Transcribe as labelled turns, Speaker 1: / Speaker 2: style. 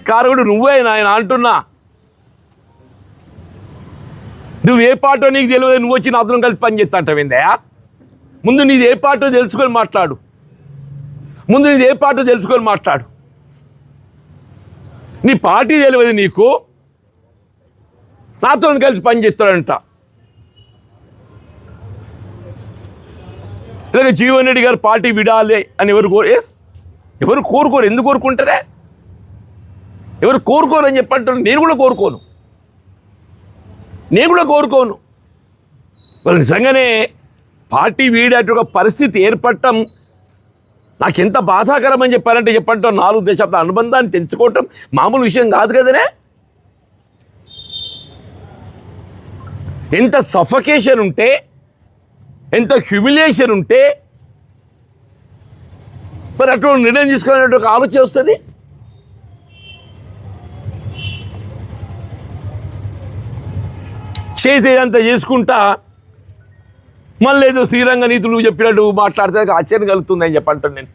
Speaker 1: కారకుడు నువ్వే నాయన అంటున్నా. నువ్వు ఏ పార్టో నీకు తెలియదు, నువ్వు వచ్చి నాతో కలిసి పని చేస్తా అంటావేందయా? ముందు నీది ఏ పార్టో తెలుసుకొని మాట్లాడు. నీ పార్టీ తెలియదు నీకు, నాతో కలిసి పని చేస్తాడంట. ఇలాగ జీవన్ రెడ్డి గారు పార్టీ విడాలి అని ఎవరు కోరుకోరు. ఎందుకు కోరుకుంటారే? ఎవరు కోరుకోరు అని చెప్పంటారు. నేను కూడా కోరుకోను. వాళ్ళు నిజంగానే పార్టీ వీడేట పరిస్థితి ఏర్పడటం నాకు ఎంత బాధాకరం అని చెప్పంటాం. 4 దశాబ్దాల అనుబంధాన్ని తెంచుకోవటం మామూలు విషయం కాదు కదనే. ఎంత సఫకేషన్ ఉంటే, ఎంత హ్యూమిలియేషన్ ఉంటే మరి అటువంటి నిర్ణయం తీసుకునేటువంటి ఒక ఆలోచన వస్తుంది. చేసేదంతా చేసుకుంటా మళ్ళీ ఏదో శ్రీరంగ నీతులు చెప్పినట్టు మాట్లాడితే ఆశ్చర్యం కలుగుతుందని చెప్పంటాను నేను.